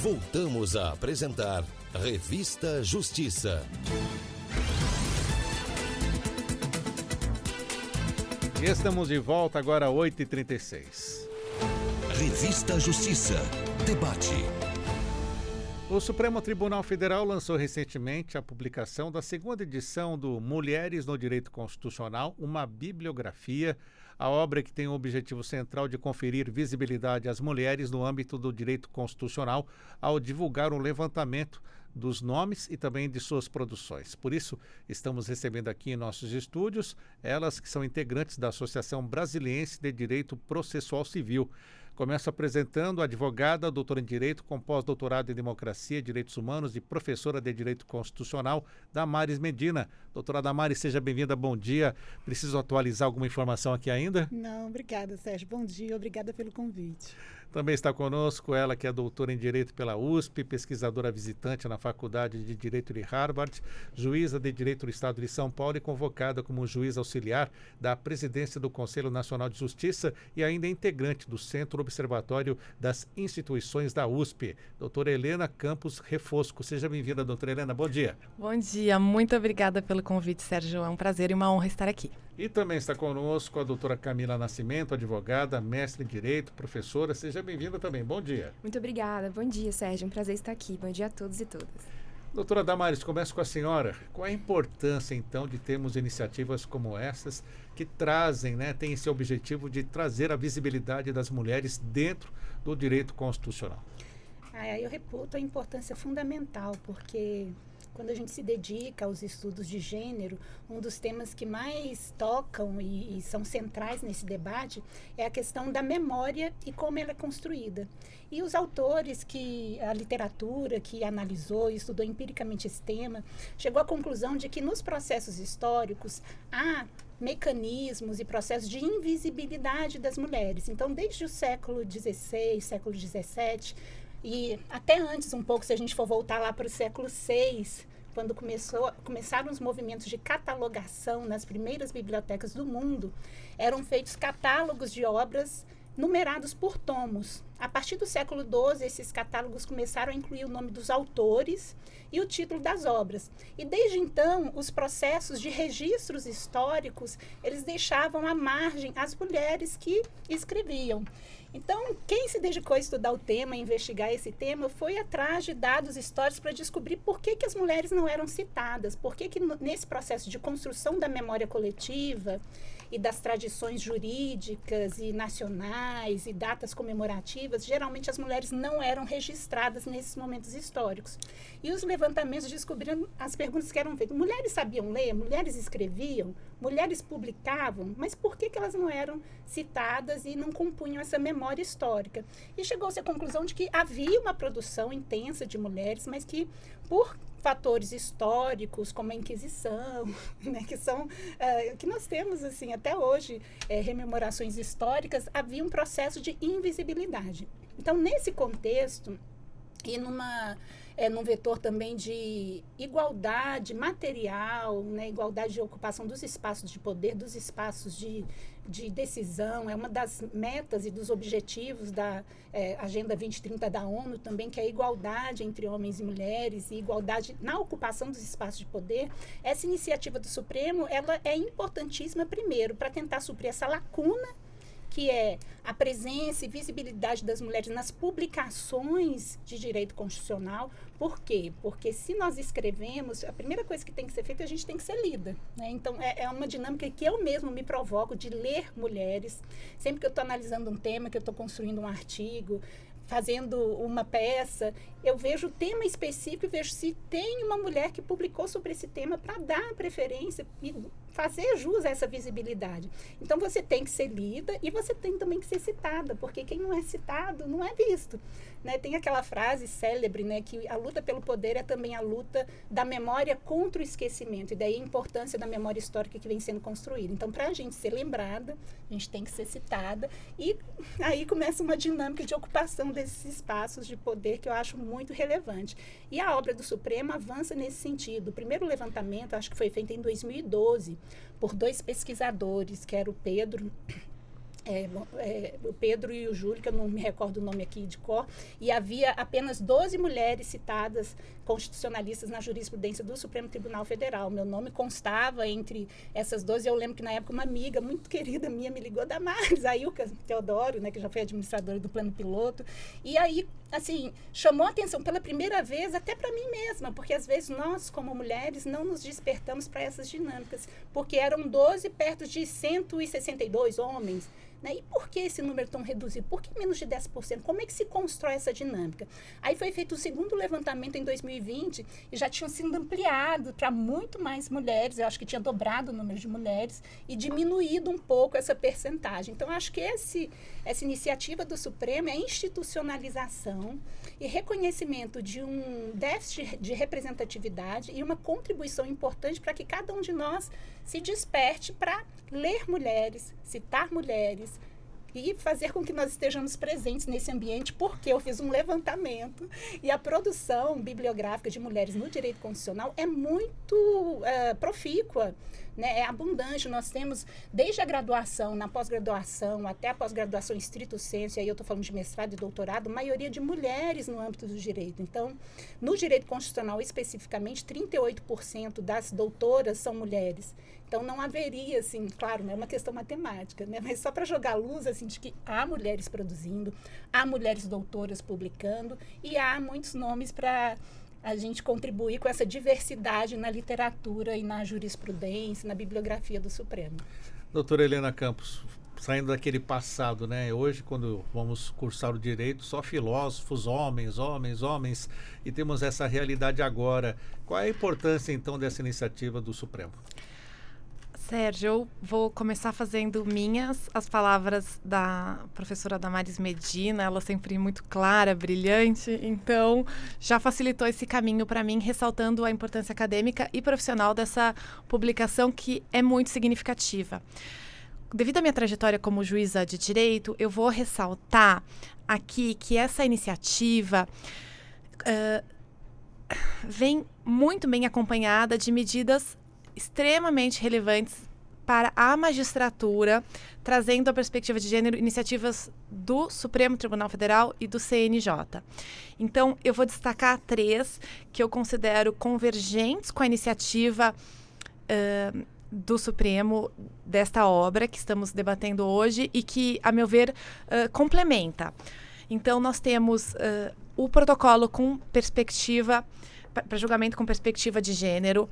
Voltamos a apresentar Revista Justiça. E estamos de volta agora às 8h36. Revista Justiça. Debate. O Supremo Tribunal Federal lançou recentemente a publicação da segunda edição do Mulheres no Direito Constitucional, uma bibliografia, a obra que tem o objetivo central de conferir visibilidade às mulheres no âmbito do direito constitucional ao divulgar um levantamento dos nomes e também de suas produções. Por isso, estamos recebendo aqui em nossos estúdios elas que são integrantes da Associação Brasiliense de Direito Processual Civil. Começo apresentando a advogada, doutora em Direito, com pós-doutorado em Democracia e Direitos Humanos e professora de Direito Constitucional, Damares Medina. Doutora Damares, seja bem-vinda, bom dia. Preciso atualizar alguma informação aqui ainda? Não, obrigada, Sérgio. Bom dia, obrigada pelo convite. Também está conosco ela que é doutora em Direito pela USP, pesquisadora visitante na Faculdade de Direito de Harvard, juíza de Direito do Estado de São Paulo e convocada como juiz auxiliar da presidência do Conselho Nacional de Justiça e ainda integrante do Centro Observatório das Instituições da USP. Doutora Helena Campos Refosco. Seja bem-vinda, doutora Helena. Bom dia. Bom dia. Muito obrigada pelo convite, Sérgio. É um prazer e uma honra estar aqui. E também está conosco a doutora Camila Nascimento, advogada, mestre em Direito, professora. Seja bem-vinda também. Bom dia. Muito obrigada. Bom dia, Sérgio. Um prazer estar aqui. Bom dia a todos e todas. Doutora Damares, começo com a senhora. Qual a importância, então, de termos iniciativas como essas que trazem, tem esse objetivo de trazer a visibilidade das mulheres dentro do direito constitucional? Eu reputo a importância fundamental, porque quando a gente se dedica aos estudos de gênero, um dos temas que mais tocam e são centrais nesse debate é a questão da memória e como ela é construída. E os autores, a literatura que analisou e estudou empiricamente esse tema, chegou à conclusão de que nos processos históricos há mecanismos e processos de invisibilidade das mulheres. Então, desde o século XVI, século XVII, e até antes um pouco, se a gente for voltar lá para o século VI, quando começaram os movimentos de catalogação nas primeiras bibliotecas do mundo, eram feitos catálogos de obras numerados por tomos. A partir do século XII, esses catálogos começaram a incluir o nome dos autores e o título das obras. E desde então, os processos de registros históricos, eles deixavam à margem as mulheres que escreviam. Então, quem se dedicou a estudar o tema, a investigar esse tema, foi atrás de dados históricos para descobrir por que as mulheres não eram citadas, por que nesse processo de construção da memória coletiva e das tradições jurídicas e nacionais e datas comemorativas, geralmente as mulheres não eram registradas nesses momentos históricos. E os levantamentos descobriram as perguntas que eram feitas. Mulheres sabiam ler? Mulheres escreviam? Mulheres publicavam? Mas por que elas não eram citadas e não compunham essa memória histórica? E chegou-se à conclusão de que havia uma produção intensa de mulheres, mas que por fatores históricos, como a Inquisição, que nós temos assim até hoje, rememorações históricas, havia um processo de invisibilidade. Então, nesse contexto, e num vetor também de igualdade material, igualdade de ocupação dos espaços de poder, dos espaços de decisão, é uma das metas e dos objetivos da Agenda 2030 da ONU também, que é a igualdade entre homens e mulheres e igualdade na ocupação dos espaços de poder. Essa iniciativa do Supremo, ela é importantíssima, primeiro, para tentar suprir essa lacuna que é a presença e visibilidade das mulheres nas publicações de direito constitucional. Por quê? Porque se nós escrevemos, a primeira coisa que tem que ser feita, a gente tem que ser lida, Então, é uma dinâmica que eu mesmo me provoco de ler mulheres. Sempre que eu estou analisando um tema, que eu estou construindo um artigo, fazendo uma peça, eu vejo o tema específico e vejo se tem uma mulher que publicou sobre esse tema para dar preferência e fazer jus a essa visibilidade. Então, você tem que ser lida e você tem também que ser citada, porque quem não é citado não é visto. Tem aquela frase célebre, que a luta pelo poder é também a luta da memória contra o esquecimento, e daí a importância da memória histórica que vem sendo construída. Então, para a gente ser lembrada, a gente tem que ser citada, e aí começa uma dinâmica de ocupação desses espaços de poder que eu acho muito relevante. E a obra do Supremo avança nesse sentido. O primeiro levantamento, acho que foi feito em 2012, por dois pesquisadores, que era o Pedro o Pedro e o Júlio, que eu não me recordo o nome aqui de cor, e havia apenas 12 mulheres citadas constitucionalistas na jurisprudência do Supremo Tribunal Federal. Meu nome constava entre essas 12. Eu lembro que na época uma amiga muito querida minha me ligou, Damares, a Ilka Teodoro, né, que já foi administradora do Plano Piloto, e aí, assim, chamou a atenção pela primeira vez até para mim mesma, porque às vezes nós, como mulheres, não nos despertamos para essas dinâmicas, porque eram 12 perto de 162 homens, né? E por que esse número tão reduzido? Por que menos de 10%? Como é que se constrói essa dinâmica? Aí foi feito o segundo levantamento em 2020 e já tinham sido ampliado para muito mais mulheres. Eu acho que tinha dobrado o número de mulheres e diminuído um pouco essa percentagem. Então, eu acho que essa iniciativa do Supremo é a institucionalização e reconhecimento de um déficit de representatividade e uma contribuição importante para que cada um de nós se desperte para ler mulheres, citar mulheres e fazer com que nós estejamos presentes nesse ambiente, porque eu fiz um levantamento e a produção bibliográfica de mulheres no direito constitucional é muito profícua, né? É abundante. Nós temos, desde a graduação, na pós-graduação, até a pós-graduação em estrito sensu, e aí eu estou falando de mestrado e doutorado, maioria de mulheres no âmbito do direito. Então, no direito constitucional, especificamente, 38% das doutoras são mulheres. Então, não haveria, assim, claro, não é uma questão matemática, né? Mas só para jogar luz, assim, de que há mulheres produzindo, há mulheres doutoras publicando e há muitos nomes para a gente contribuir com essa diversidade na literatura e na jurisprudência, na bibliografia do Supremo. Doutora Helena Campos, saindo daquele passado, né? Hoje, quando vamos cursar o direito, só filósofos, homens, e temos essa realidade agora. Qual é a importância, então, dessa iniciativa do Supremo? Sérgio, eu vou começar fazendo minhas as palavras da professora Damares Medina, ela sempre muito clara, brilhante, então já facilitou esse caminho para mim, ressaltando a importância acadêmica e profissional dessa publicação que é muito significativa. Devido à minha trajetória como juíza de direito, eu vou ressaltar aqui que essa iniciativa vem muito bem acompanhada de medidas extremamente relevantes para a magistratura, trazendo a perspectiva de gênero, iniciativas do Supremo Tribunal Federal e do CNJ. Então, eu vou destacar 3 que eu considero convergentes com a iniciativa do Supremo, desta obra que estamos debatendo hoje e que, a meu ver, complementa. Então, nós temos o protocolo com perspectiva, para julgamento com perspectiva de gênero.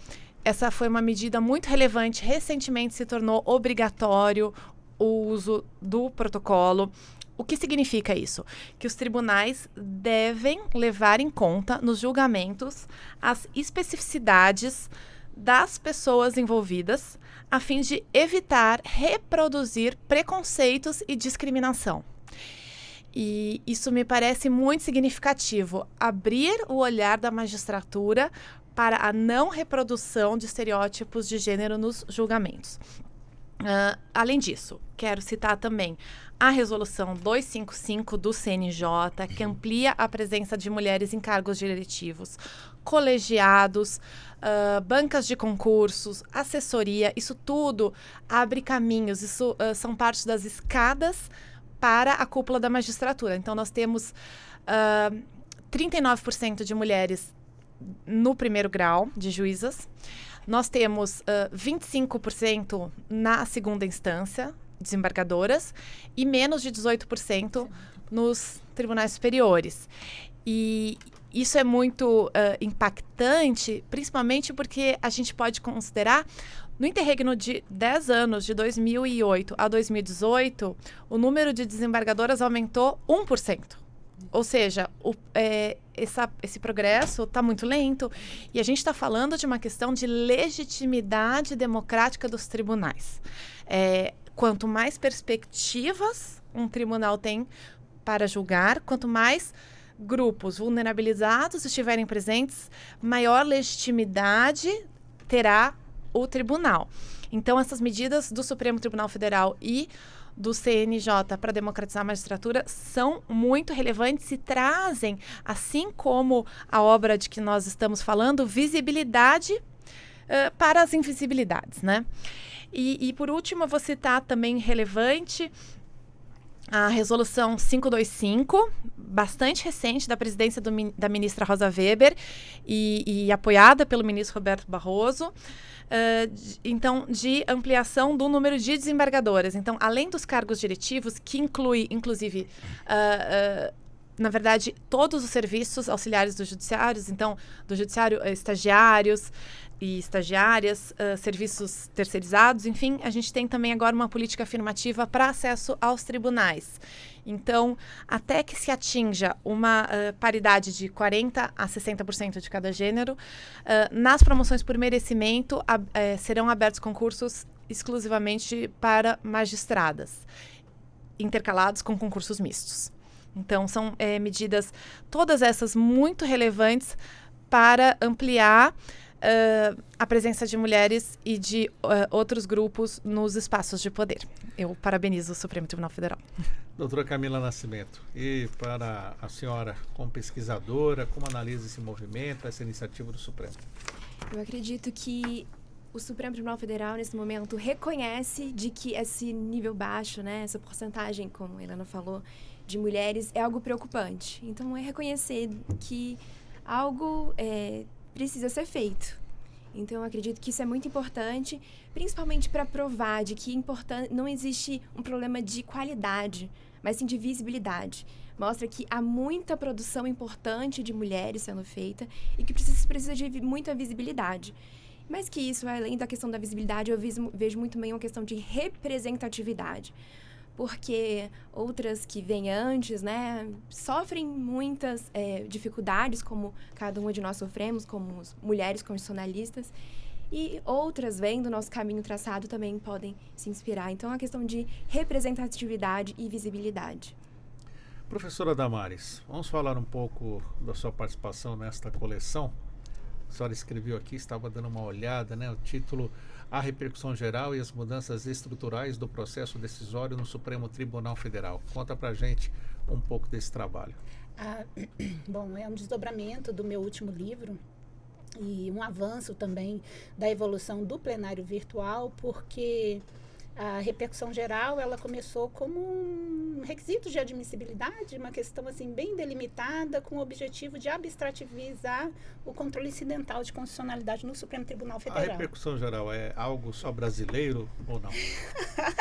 Essa foi uma medida muito relevante. Recentemente se tornou obrigatório o uso do protocolo. O que significa isso? Que os tribunais devem levar em conta nos julgamentos as especificidades das pessoas envolvidas, a fim de evitar reproduzir preconceitos e discriminação. E isso me parece muito significativo, abrir o olhar da magistratura para a não reprodução de estereótipos de gênero nos julgamentos. Além disso, quero citar também a Resolução 255 do CNJ, que amplia a presença de mulheres em cargos diretivos, colegiados, bancas de concursos, assessoria. Isso tudo abre caminhos, isso são parte das escadas para a cúpula da magistratura. Então, nós temos 39% de mulheres no primeiro grau de juízas. Nós temos 25% na segunda instância, desembargadoras, e menos de 18% nos tribunais superiores. E isso é muito impactante, principalmente porque a gente pode considerar, no interregno de 10 anos, de 2008 a 2018, o número de desembargadoras aumentou 1%. Ou seja, esse progresso está muito lento e a gente está falando de uma questão de legitimidade democrática dos tribunais. Quanto mais perspectivas um tribunal tem para julgar, quanto mais grupos vulnerabilizados estiverem presentes, maior legitimidade terá o tribunal. Então, essas medidas do Supremo Tribunal Federal e do CNJ para democratizar a magistratura são muito relevantes e trazem, assim como a obra de que nós estamos falando, visibilidade para as invisibilidades, né? E por último, eu vou citar também relevante a resolução 525, bastante recente, da presidência da ministra Rosa Weber e apoiada pelo ministro Roberto Barroso, então, de ampliação do número de desembargadoras. Então, além dos cargos diretivos, que inclui, inclusive, na verdade, todos os serviços auxiliares do judiciário, então, do judiciário, estagiários e estagiárias, serviços terceirizados, enfim, a gente tem também agora uma política afirmativa para acesso aos tribunais. Então, até que se atinja uma paridade de 40% a 60% de cada gênero, nas promoções por merecimento serão abertos concursos exclusivamente para magistradas, intercalados com concursos mistos. Então, são medidas, todas essas muito relevantes para ampliar a presença de mulheres e de outros grupos nos espaços de poder. Eu parabenizo o Supremo Tribunal Federal. Doutora Camila Nascimento, e para a senhora, como pesquisadora, como analisa esse movimento, essa iniciativa do Supremo? Eu acredito que o Supremo Tribunal Federal, nesse momento, reconhece de que esse nível baixo, né, essa porcentagem, como a Helena falou, de mulheres é algo preocupante. Então, é reconhecer que algo precisa ser feito. Então, eu acredito que isso é muito importante, principalmente para provar de que não existe um problema de qualidade, mas sim de visibilidade. Mostra que há muita produção importante de mulheres sendo feita e que precisa de muita visibilidade. Mas que isso, além da questão da visibilidade, eu vejo muito bem uma questão de representatividade. Porque outras que vêm antes, né, sofrem muitas dificuldades, como cada uma de nós sofremos, como mulheres constitucionalistas, e outras vêm do nosso caminho traçado também podem se inspirar. Então, é uma questão de representatividade e visibilidade. Professora Damares, vamos falar um pouco da sua participação nesta coleção. A senhora escreveu aqui, estava dando uma olhada, né, o título A Repercussão Geral e as Mudanças Estruturais do Processo Decisório no Supremo Tribunal Federal. Conta pra gente um pouco desse trabalho. Bom, é um desdobramento do meu último livro e um avanço também da evolução do plenário virtual, porque a repercussão geral, ela começou como um requisito de admissibilidade, uma questão assim bem delimitada, com o objetivo de abstrativizar o controle incidental de constitucionalidade no Supremo Tribunal Federal. A repercussão geral é algo só brasileiro ou não?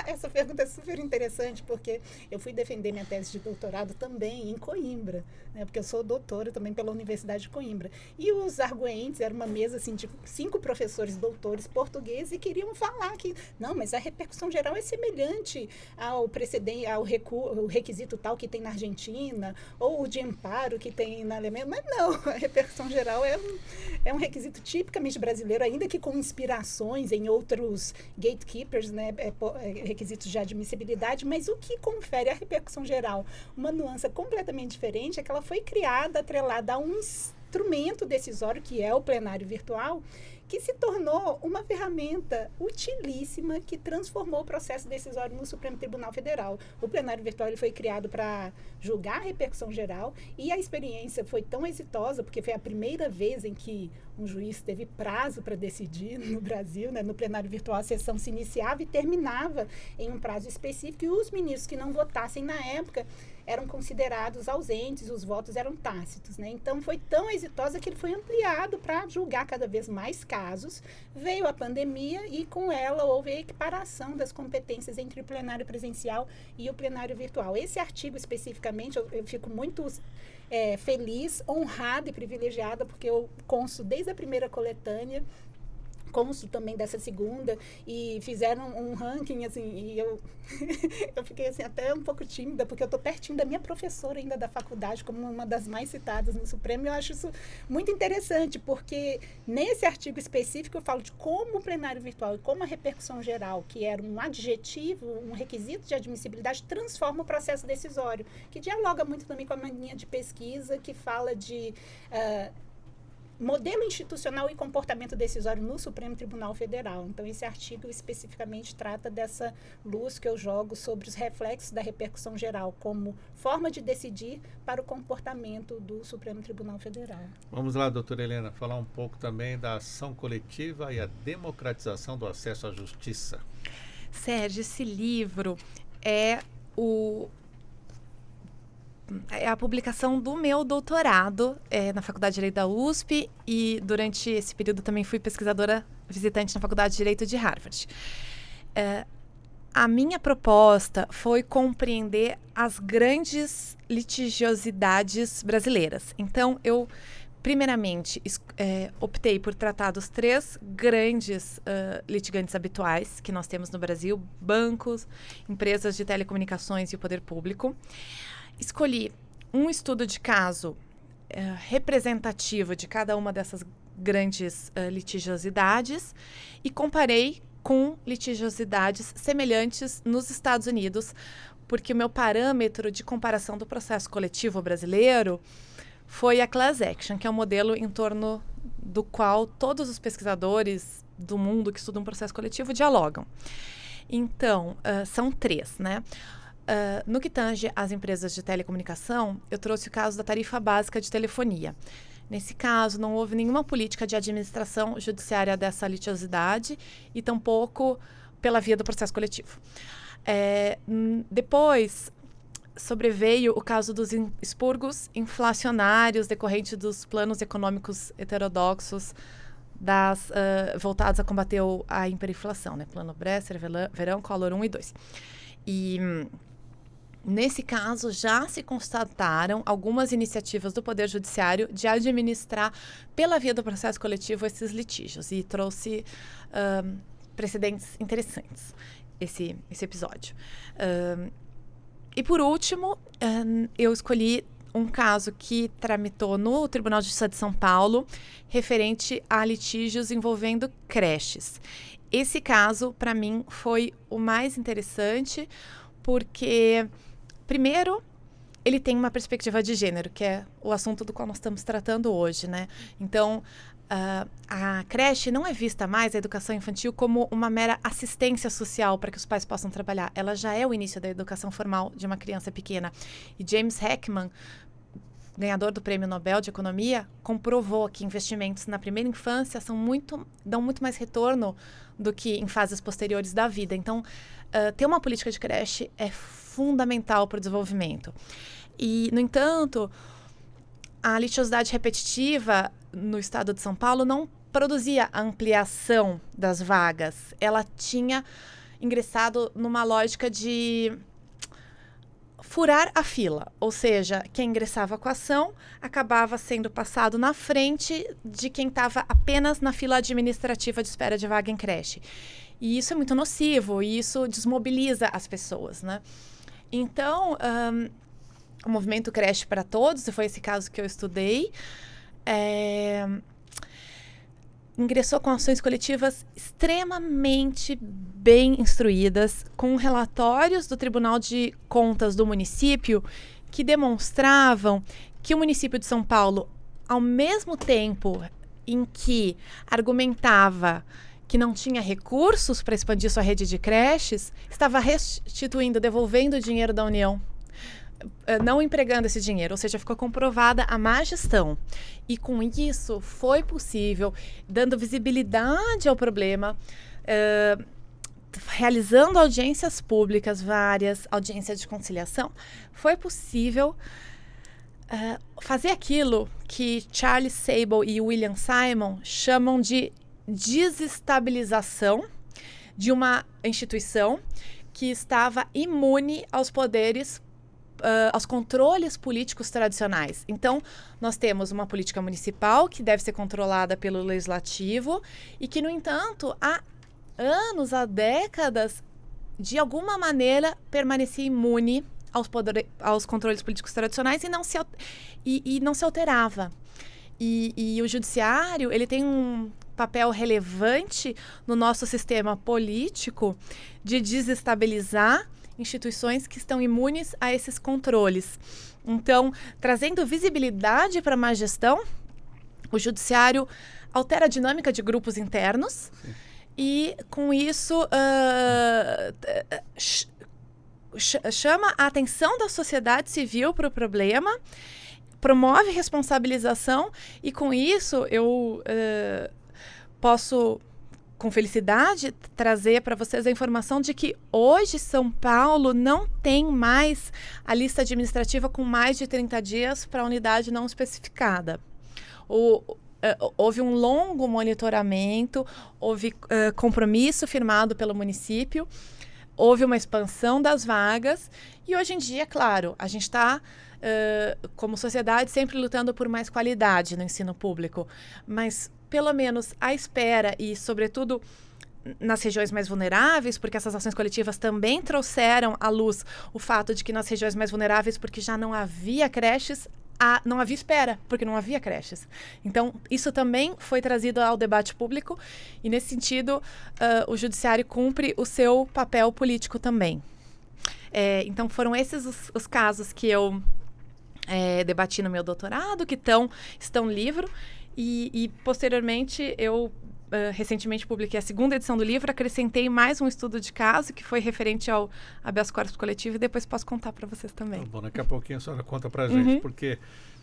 Essa pergunta é super interessante, porque eu fui defender minha tese de doutorado também em Coimbra, né, porque eu sou doutora também pela Universidade de Coimbra. E os arguentes, era uma mesa assim, de 5 professores doutores portugueses e queriam falar que, não, mas a repercussão geral é semelhante ao precedente, ao requisito tal que tem na Argentina, ou o de amparo que tem na Alemanha, mas não, a repercussão geral é um requisito tipicamente brasileiro, ainda que com inspirações em outros gatekeepers, né, requisitos de admissibilidade, mas o que confere à repercussão geral uma nuance completamente diferente é que ela foi criada, atrelada a um instrumento decisório, que é o plenário virtual, que se tornou uma ferramenta utilíssima que transformou o processo decisório no Supremo Tribunal Federal. O plenário virtual ele foi criado para julgar a repercussão geral e a experiência foi tão exitosa, porque foi a primeira vez em que um juiz teve prazo para decidir no Brasil, né? No plenário virtual a sessão se iniciava e terminava em um prazo específico e os ministros que não votassem na época eram considerados ausentes, os votos eram tácitos, né? Então, foi tão exitosa que ele foi ampliado para julgar cada vez mais casos. Veio a pandemia e, com ela, houve a equiparação das competências entre o plenário presencial e o plenário virtual. Esse artigo, especificamente, eu fico muito feliz, honrada e privilegiada, porque eu consto desde a primeira coletânea, consto também dessa segunda, e fizeram um ranking, assim, e eu fiquei, assim, até um pouco tímida, porque eu estou pertinho da minha professora ainda da faculdade, como uma das mais citadas no Supremo, e eu acho isso muito interessante, porque nesse artigo específico eu falo de como o plenário virtual e como a repercussão geral, que era um adjetivo, um requisito de admissibilidade, transforma o processo decisório, que dialoga muito também com a linha de pesquisa, que fala de modelo institucional e comportamento decisório no Supremo Tribunal Federal. Então, esse artigo especificamente trata dessa luz que eu jogo sobre os reflexos da repercussão geral como forma de decidir para o comportamento do Supremo Tribunal Federal. Vamos lá, doutora Helena, falar um pouco também da ação coletiva e a democratização do acesso à justiça. Sérgio, esse livro é o é a publicação do meu doutorado na Faculdade de Direito da USP, e durante esse período também fui pesquisadora visitante na Faculdade de Direito de Harvard. A minha proposta foi compreender as grandes litigiosidades brasileiras. Então, eu, primeiramente, optei por tratar dos 3 grandes litigantes habituais que nós temos no Brasil: bancos, empresas de telecomunicações e o poder público. Escolhi um estudo de caso representativo de cada uma dessas grandes litigiosidades e comparei com litigiosidades semelhantes nos Estados Unidos, porque o meu parâmetro de comparação do processo coletivo brasileiro foi a class action, que é um modelo em torno do qual todos os pesquisadores do mundo que estudam processo coletivo dialogam. Então, são 3, né? No que tange às empresas de telecomunicação, eu trouxe o caso da tarifa básica de telefonia. Nesse caso, não houve nenhuma política de administração judiciária dessa litigiosidade e tampouco pela via do processo coletivo. Depois, sobreveio o caso dos expurgos inflacionários decorrentes dos planos econômicos heterodoxos voltados a combater a hiperinflação, né? Plano Bresser, Verão, Collor 1 e 2. E nesse caso, já se constataram algumas iniciativas do Poder Judiciário de administrar, pela via do processo coletivo, esses litígios. E trouxe precedentes interessantes esse episódio. E, por último, eu escolhi um caso que tramitou no Tribunal de Justiça de São Paulo, referente a litígios envolvendo creches. Esse caso, para mim, foi o mais interessante, porque, primeiro, ele tem uma perspectiva de gênero, que é o assunto do qual nós estamos tratando hoje, né? Então, a creche não é vista mais, a educação infantil, como uma mera assistência social para que os pais possam trabalhar. Ela já é o início da educação formal de uma criança pequena. E James Heckman, ganhador do Prêmio Nobel de Economia, comprovou que investimentos na primeira infância dão muito mais retorno do que em fases posteriores da vida. Então, ter uma política de creche é fundamental para o desenvolvimento. E, no entanto, a litigiosidade repetitiva no estado de São Paulo não produzia a ampliação das vagas. Ela tinha ingressado numa lógica de furar a fila, ou seja, quem ingressava com a ação acabava sendo passado na frente de quem estava apenas na fila administrativa de espera de vaga em creche. E isso é muito nocivo, e isso desmobiliza as pessoas, né? Então, o movimento Creche para Todos, e foi esse caso que eu estudei, ingressou com ações coletivas extremamente bem instruídas, com relatórios do Tribunal de Contas do município que demonstravam que o município de São Paulo, ao mesmo tempo em que argumentava que não tinha recursos para expandir sua rede de creches, estava restituindo, devolvendo o dinheiro da União, não empregando esse dinheiro, ou seja, ficou comprovada a má gestão. E com isso foi possível, dando visibilidade ao problema, realizando audiências públicas, várias audiências de conciliação, foi possível fazer aquilo que Charles Sable e William Simon chamam de desestabilização de uma instituição que estava imune aos poderes, aos controles políticos tradicionais. Então, nós temos uma política municipal que deve ser controlada pelo legislativo e que, no entanto, há anos, há décadas, de alguma maneira, permanecia imune aos controles políticos tradicionais e não se alterava. E o judiciário, ele tem um papel relevante no nosso sistema político de desestabilizar instituições que estão imunes a esses controles. Então, trazendo visibilidade para a má gestão, o judiciário altera a dinâmica de grupos internos. Sim. E, com isso, chama a atenção da sociedade civil para o problema, promove responsabilização e, com isso, eu posso com felicidade, trazer para vocês a informação de que hoje São Paulo não tem mais a lista administrativa com mais de 30 dias para unidade não especificada. Houve um longo monitoramento, houve compromisso firmado pelo município, houve uma expansão das vagas e hoje em dia, claro, a gente está, como sociedade, sempre lutando por mais qualidade no ensino público, mas pelo menos à espera e, sobretudo, nas regiões mais vulneráveis, porque essas ações coletivas também trouxeram à luz o fato de que nas regiões mais vulneráveis, porque já não havia creches, não havia espera, porque não havia creches. Então, isso também foi trazido ao debate público e, nesse sentido, o judiciário cumpre o seu papel político também. Então, foram esses os casos que eu debati no meu doutorado, que estão no livro, e posteriormente, eu recentemente publiquei a segunda edição do livro, acrescentei mais um estudo de caso que foi referente ao habeas corpus coletivo e depois posso contar para vocês também. Tá bom, daqui a pouquinho a senhora conta para a gente, porque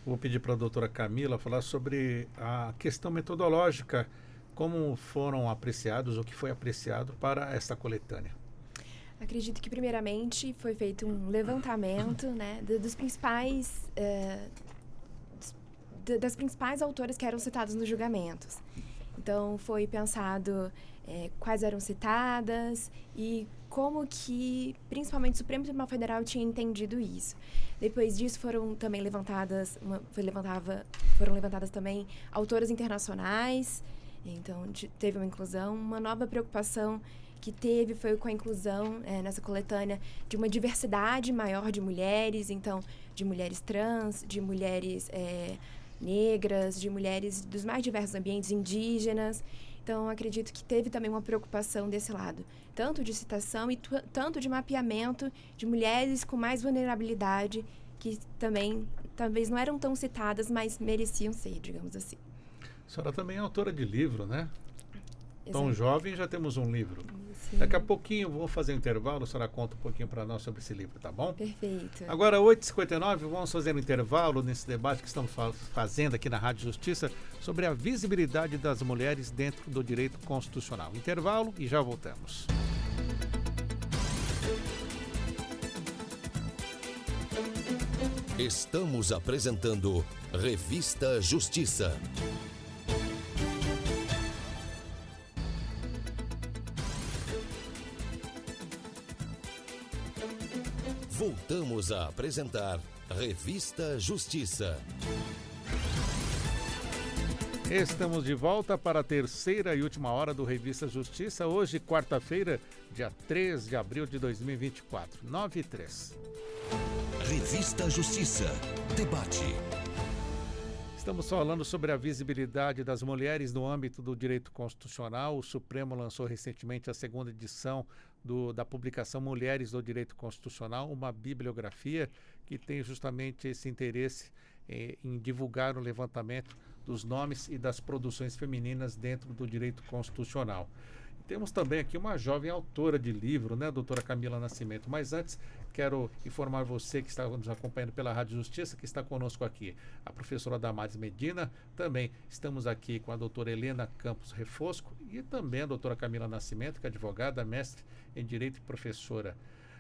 vou pedir para a doutora Camila falar sobre a questão metodológica, como foram apreciados, o que foi apreciado para esta coletânea. Acredito que, primeiramente, foi feito um levantamento, né, dos principais, das principais autoras que eram citadas nos julgamentos. Então, foi pensado quais eram citadas e como que, principalmente, o Supremo Tribunal Federal tinha entendido isso. Depois disso, foram levantadas também autoras internacionais. Então, teve uma inclusão. Uma nova preocupação que teve foi com a inclusão nessa coletânea de uma diversidade maior de mulheres, então, de mulheres trans, de mulheres negras, de mulheres dos mais diversos ambientes, indígenas. Então, acredito que teve também uma preocupação desse lado, tanto de citação e tanto de mapeamento de mulheres com mais vulnerabilidade, que também, talvez não eram tão citadas, mas mereciam ser, digamos assim. A senhora também é autora de livro, né? Tão Exato. jovem, já temos um livro. Sim. Daqui a pouquinho, vou fazer um intervalo, a senhora conta um pouquinho para nós sobre esse livro, tá bom? Perfeito. Agora, 8h59, vamos fazer um intervalo nesse debate que estamos fazendo aqui na Rádio Justiça sobre a visibilidade das mulheres dentro do direito constitucional. Intervalo e já voltamos. Estamos apresentando Revista Justiça. Voltamos a apresentar Revista Justiça. Estamos de volta para a terceira e última hora do Revista Justiça. Hoje, quarta-feira, dia 3 de abril de 2024, 9h03. Revista Justiça. Debate. Estamos falando sobre a visibilidade das mulheres no âmbito do direito constitucional. O Supremo lançou recentemente a segunda edição da publicação Mulheres do Direito Constitucional, uma bibliografia que tem justamente esse interesse em divulgar o levantamento dos nomes e das produções femininas dentro do direito constitucional. Temos também aqui uma jovem autora de livro, né, doutora Camila Nascimento. Mas antes, quero informar você que está nos acompanhando pela Rádio Justiça, que está conosco aqui, a professora Damares Medina. Também estamos aqui com a doutora Helena Campos Refosco e também a doutora Camila Nascimento, que é advogada, mestre em Direito e professora.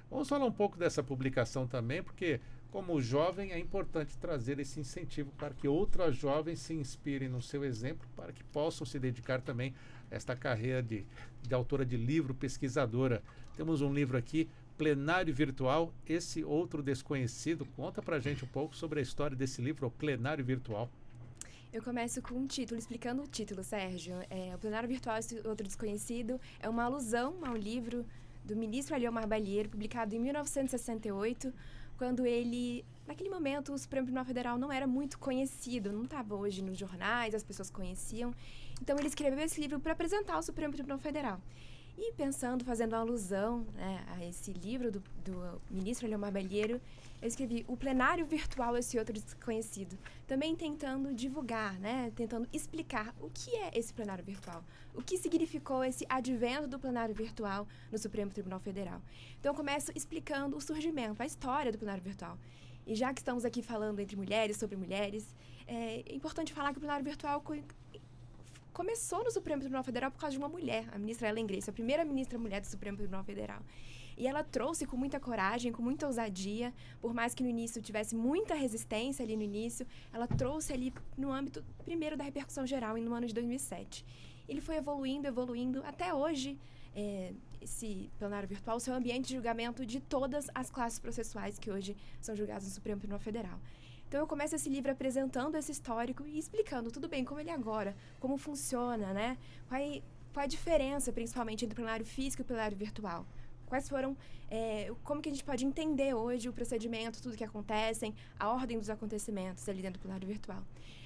Vamos falar um pouco dessa publicação também, porque, como jovem, é importante trazer esse incentivo para que outras jovens se inspirem no seu exemplo, para que possam se dedicar também a esta carreira de autora de livro, pesquisadora. Temos um livro aqui, Plenário Virtual, esse outro desconhecido. Conta pra gente um pouco sobre a história desse livro, o Plenário Virtual. Eu começo com um título, explicando o título, Sérgio. O Plenário Virtual, esse outro desconhecido, é uma alusão a um livro do ministro Aliomar Balheiro, publicado em 1968, quando ele, naquele momento, o Supremo Tribunal Federal não era muito conhecido, não estava hoje nos jornais, as pessoas conheciam. Então, ele escreveu esse livro para apresentar o Supremo Tribunal Federal. E pensando, fazendo alusão, né, a esse livro do ministro Aliomar Balheiro, eu escrevi o Plenário Virtual, esse outro desconhecido. Também tentando divulgar, né, tentando explicar o que é esse plenário virtual. O que significou esse advento do plenário virtual no Supremo Tribunal Federal. Então, eu começo explicando o surgimento, a história do plenário virtual. E já que estamos aqui falando entre mulheres, sobre mulheres, é importante falar que o plenário virtual começou no Supremo Tribunal Federal por causa de uma mulher, a ministra Ellen Grace, a primeira ministra mulher do Supremo Tribunal Federal. E ela trouxe com muita coragem, com muita ousadia, por mais que no início tivesse muita resistência ali no início, ela trouxe ali no âmbito, primeiro, da repercussão geral, no ano de 2007. Ele foi evoluindo, até hoje, esse plenário virtual ser um ambiente de julgamento de todas as classes processuais que hoje são julgadas no Supremo Tribunal Federal. Então, eu começo esse livro apresentando esse histórico e explicando, tudo bem, como ele é agora, como funciona, né? Qual a diferença, principalmente, entre o plenário físico e o plenário virtual. Quais foram, como que a gente pode entender hoje o procedimento, tudo que acontece, a ordem dos acontecimentos ali dentro do plenário virtual.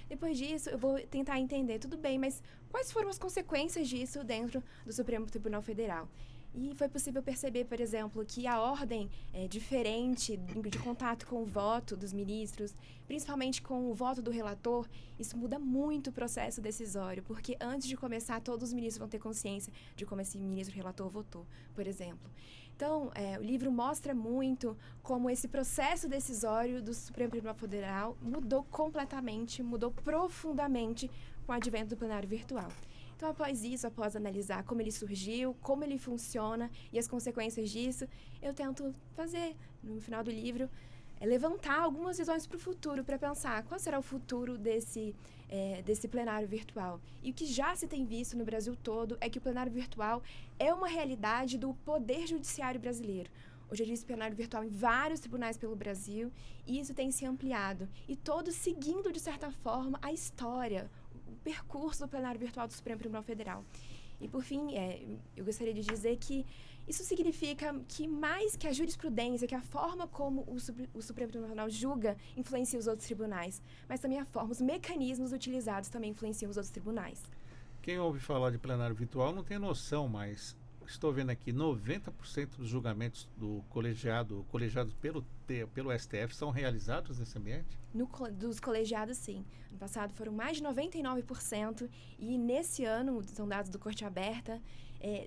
Depois disso, eu vou tentar entender, tudo bem, mas quais foram as consequências disso dentro do Supremo Tribunal Federal? E foi possível perceber, por exemplo, que a ordem é diferente de contato com o voto dos ministros, principalmente com o voto do relator, isso muda muito o processo decisório, porque antes de começar, todos os ministros vão ter consciência de como esse ministro relator votou, por exemplo. Então, o livro mostra muito como esse processo decisório do Supremo Tribunal Federal mudou completamente, mudou profundamente com o advento do plenário virtual. Então, após analisar como ele surgiu, como ele funciona e as consequências disso, eu tento fazer, no final do livro, levantar algumas visões para o futuro, para pensar qual será o futuro desse plenário virtual. E o que já se tem visto no Brasil todo é que o plenário virtual é uma realidade do Poder Judiciário brasileiro. Hoje existe plenário virtual em vários tribunais pelo Brasil e isso tem se ampliado. E todos seguindo, de certa forma, a história, o percurso do plenário virtual do Supremo Tribunal Federal. E, por fim, eu gostaria de dizer que isso significa que mais que a jurisprudência, que a forma como o Supremo Tribunal Federal julga influencia os outros tribunais, mas também a forma, os mecanismos utilizados também influenciam os outros tribunais. Quem ouve falar de plenário virtual não tem noção, mas estou vendo aqui 90% dos julgamentos colegiados pelo STF são realizados nesse ambiente? Dos colegiados, sim. No passado foram mais de 99% e nesse ano, são dados do Corte Aberta,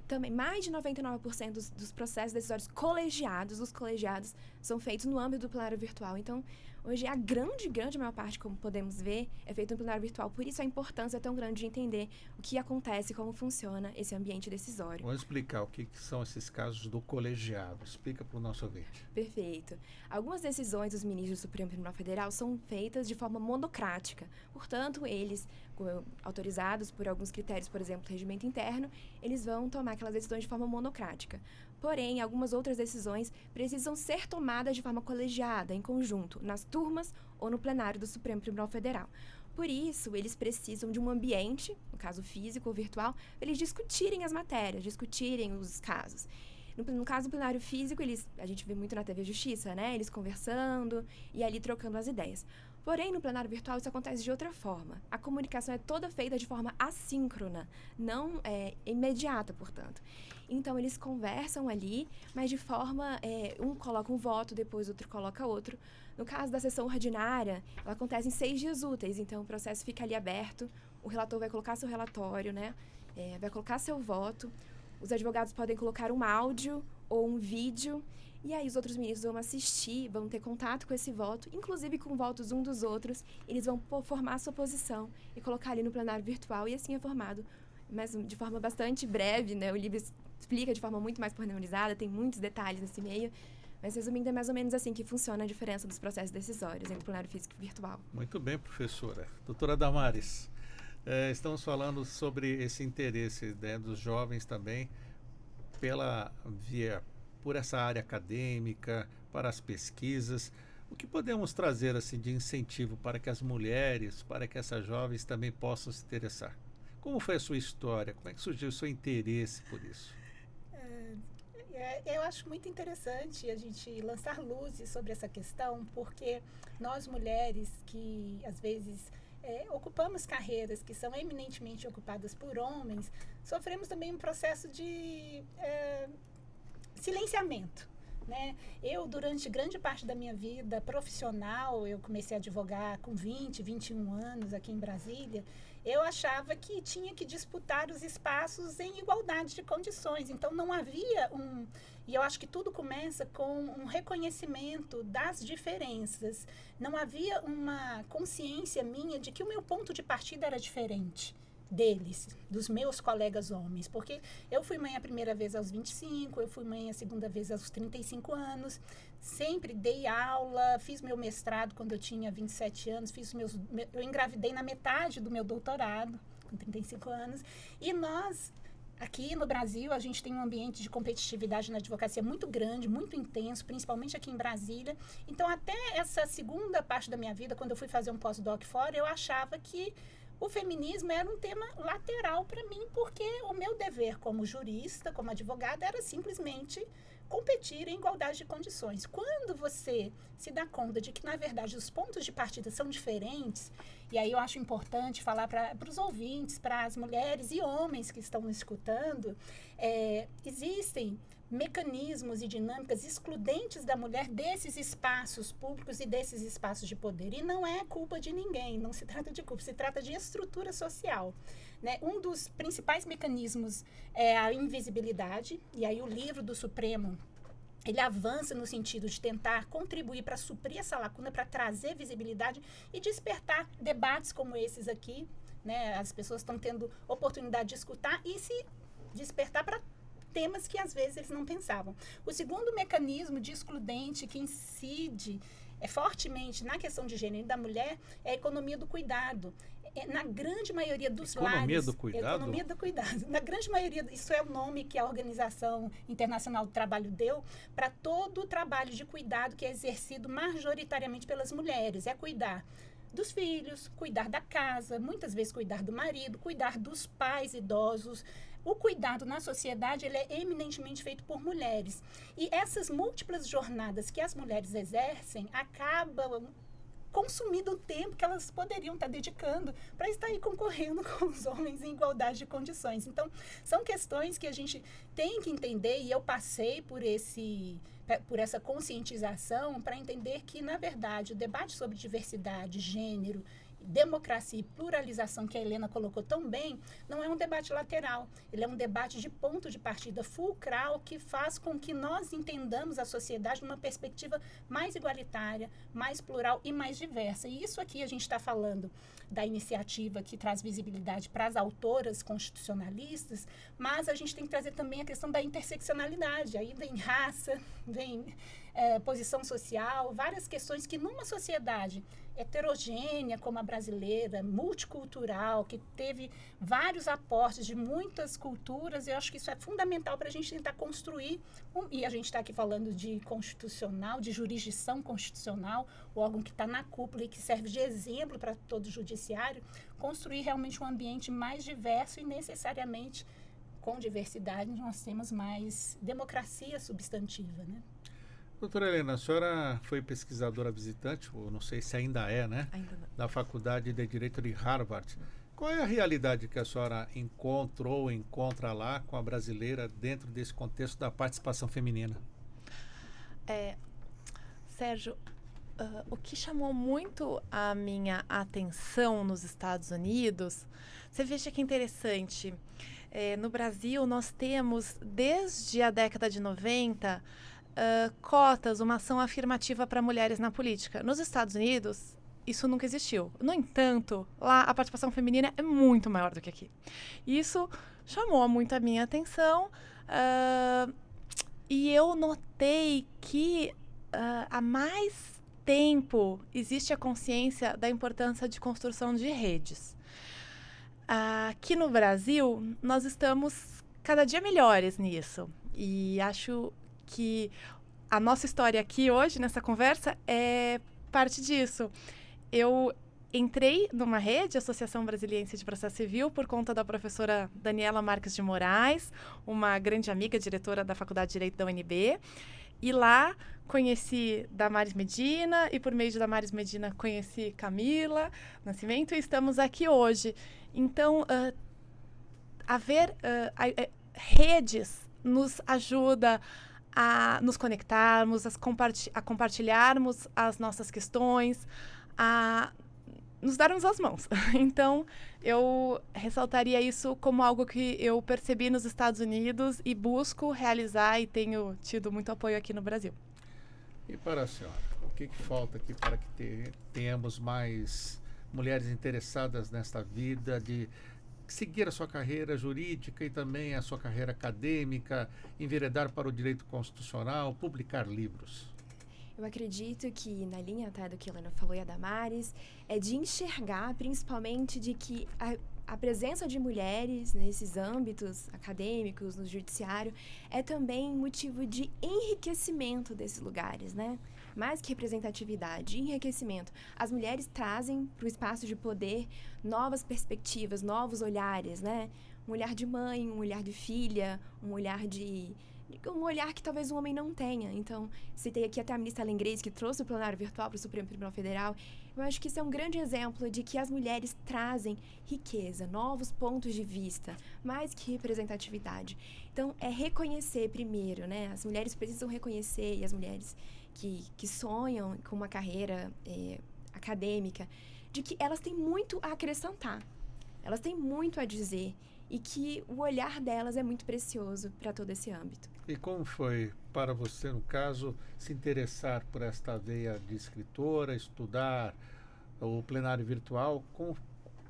também mais de 99% dos processos decisórios dos colegiados, são feitos no âmbito do plenário virtual. Então, hoje a grande maior parte, como podemos ver, é feito no plenário virtual. Por isso a importância tão grande de entender o que acontece, como funciona esse ambiente decisório. Vamos explicar o que são esses casos do colegiado. Explica para o nosso ouvinte. Perfeito. Algumas decisões dos ministros do Supremo Tribunal Federal são feitas de forma monocrática. Portanto, eles, autorizados por alguns critérios, por exemplo, do regimento interno, eles vão tomar aquelas decisões de forma monocrática. Porém, algumas outras decisões precisam ser tomadas de forma colegiada, em conjunto, nas turmas ou no plenário do Supremo Tribunal Federal. Por isso, eles precisam de um ambiente, no caso físico ou virtual, para eles discutirem as matérias, discutirem os casos. No caso do plenário físico, a gente vê muito na TV Justiça, né? Eles conversando e ali trocando as ideias. Porém, no plenário virtual, isso acontece de outra forma. A comunicação é toda feita de forma assíncrona, não imediata, portanto. Então, eles conversam ali, mas de forma... um coloca um voto, depois outro coloca outro. No caso da sessão ordinária, ela acontece em 6 dias úteis, então o processo fica ali aberto, o relator vai colocar seu relatório, né? Vai colocar seu voto, os advogados podem colocar um áudio ou um vídeo, e aí os outros ministros vão assistir, vão ter contato com esse voto, inclusive com votos um dos outros, eles vão formar a sua posição e colocar ali no plenário virtual, e assim é formado, mas de forma bastante breve, né? O livro explica de forma muito mais pormenorizada, tem muitos detalhes nesse meio, mas resumindo, é mais ou menos assim que funciona a diferença dos processos decisórios entre plenário físico e virtual. Muito bem, professora. Doutora Damares, estamos falando sobre esse interesse, né, dos jovens também por essa área acadêmica, para as pesquisas. O que podemos trazer assim de incentivo para que as mulheres, para que essas jovens também possam se interessar? Como foi a sua história? Como é que surgiu o seu interesse por isso? Eu acho muito interessante a gente lançar luzes sobre essa questão, porque nós mulheres que às vezes ocupamos carreiras que são eminentemente ocupadas por homens, sofremos também um processo de silenciamento, né? Eu, durante grande parte da minha vida profissional, eu comecei a advogar com 20, 21 anos aqui em Brasília, eu achava que tinha que disputar os espaços em igualdade de condições. Então, não havia e eu acho que tudo começa com um reconhecimento das diferenças. Não havia uma consciência minha de que o meu ponto de partida era diferente. deles, dos meus colegas homens, porque eu fui mãe a primeira vez aos 25, eu fui mãe a segunda vez aos 35 anos, sempre dei aula, fiz meu mestrado quando eu tinha 27 anos, eu engravidei na metade do meu doutorado, com 35 anos, e nós, aqui no Brasil, a gente tem um ambiente de competitividade na advocacia muito grande, muito intenso, principalmente aqui em Brasília. Então, até essa segunda parte da minha vida, quando eu fui fazer um pós-doc fora, eu achava que o feminismo era um tema lateral para mim, porque o meu dever como jurista, como advogada, era simplesmente competir em igualdade de condições. Quando você se dá conta de que, na verdade, os pontos de partida são diferentes, e aí eu acho importante falar para os ouvintes, para as mulheres e homens que estão nos escutando, existem mecanismos e dinâmicas excludentes da mulher desses espaços públicos e desses espaços de poder. E não é culpa de ninguém, não se trata de culpa, se trata de estrutura social. Né? Um dos principais mecanismos é a invisibilidade, e aí o livro do Supremo, ele avança no sentido de tentar contribuir para suprir essa lacuna, para trazer visibilidade e despertar debates como esses aqui. Né? As pessoas estão tendo oportunidade de escutar e se despertar para temas que às vezes eles não pensavam. O segundo mecanismo de excludente que incide fortemente na questão de gênero da mulher é a economia do cuidado. Na grande maioria dos Economia lares... do cuidado? Economia do cuidado. Na grande maioria, isso é o nome que a Organização Internacional do Trabalho deu para todo o trabalho de cuidado que é exercido majoritariamente pelas mulheres. É cuidar dos filhos, cuidar da casa, muitas vezes cuidar do marido, cuidar dos pais idosos. O cuidado na sociedade ele é eminentemente feito por mulheres. E essas múltiplas jornadas que as mulheres exercem acabam consumindo o tempo que elas poderiam estar dedicando para estar aí concorrendo com os homens em igualdade de condições. Então, são questões que a gente tem que entender, e eu passei por essa conscientização para entender que, na verdade, o debate sobre diversidade, gênero, democracia e pluralização que a Helena colocou tão bem, não é um debate lateral, ele é um debate de ponto de partida fulcral que faz com que nós entendamos a sociedade numa perspectiva mais igualitária, mais plural e mais diversa. E isso aqui a gente está falando da iniciativa que traz visibilidade para as autoras constitucionalistas, mas a gente tem que trazer também a questão da interseccionalidade. Aí vem raça, vem posição social, várias questões que numa sociedade heterogênea como a brasileira, multicultural, que teve vários aportes de muitas culturas, eu acho que isso é fundamental para a gente tentar construir, e a gente está aqui falando de constitucional, de jurisdição constitucional, o órgão que está na cúpula e que serve de exemplo para todo o judiciário, construir realmente um ambiente mais diverso e necessariamente com diversidade nós temos mais democracia substantiva, né? Doutora Helena, a senhora foi pesquisadora visitante, ou não sei se ainda é, né? Ainda não. Da Faculdade de Direito de Harvard. Qual é a realidade que a senhora encontra lá com a brasileira dentro desse contexto da participação feminina? Sérgio, o que chamou muito a minha atenção nos Estados Unidos, você veja que interessante, no Brasil nós temos, desde a década de 90, cotas, uma ação afirmativa para mulheres na política. Nos Estados Unidos, isso nunca existiu. No entanto, lá a participação feminina é muito maior do que aqui. Isso chamou muito a minha atenção e eu notei que há mais tempo existe a consciência da importância de construção de redes. Aqui no Brasil, nós estamos cada dia melhores nisso. E acho que a nossa história aqui hoje, nessa conversa, é parte disso. Eu entrei numa rede, Associação Brasiliense de Processo Civil, por conta da professora Daniela Marques de Moraes, uma grande amiga, diretora da Faculdade de Direito da UNB. E lá conheci Damares Medina, e por meio de Damares Medina conheci Camila Nascimento, e estamos aqui hoje. Então, haver redes nos ajuda a nos conectarmos, a compartilharmos as nossas questões, a nos darmos as mãos. Então, eu ressaltaria isso como algo que eu percebi nos Estados Unidos e busco realizar, e tenho tido muito apoio aqui no Brasil. E para a senhora, o que falta aqui para que tenhamos mais mulheres interessadas nesta vida de seguir a sua carreira jurídica e também a sua carreira acadêmica, enveredar para o direito constitucional, publicar livros? Eu acredito que, na linha até do que a Helena falou e a Damares, é de enxergar, principalmente, de que a presença de mulheres nesses âmbitos acadêmicos, no judiciário, é também motivo de enriquecimento desses lugares, né? Mais que representatividade, enriquecimento. As mulheres trazem para o espaço de poder novas perspectivas, novos olhares, né? Um olhar de mãe, um olhar de filha, um olhar que talvez um homem não tenha. Então, citei aqui até a ministra Ellen Grace, que trouxe o plenário virtual para o Supremo Tribunal Federal. Eu acho que isso é um grande exemplo de que as mulheres trazem riqueza, novos pontos de vista, mais que representatividade. Então, é reconhecer primeiro, né? As mulheres precisam reconhecer, e as mulheres que sonham com uma carreira acadêmica, de que elas têm muito a acrescentar, elas têm muito a dizer, e que o olhar delas é muito precioso para todo esse âmbito. E como foi para você, no caso, se interessar por esta veia de escritora, estudar o plenário virtual? Como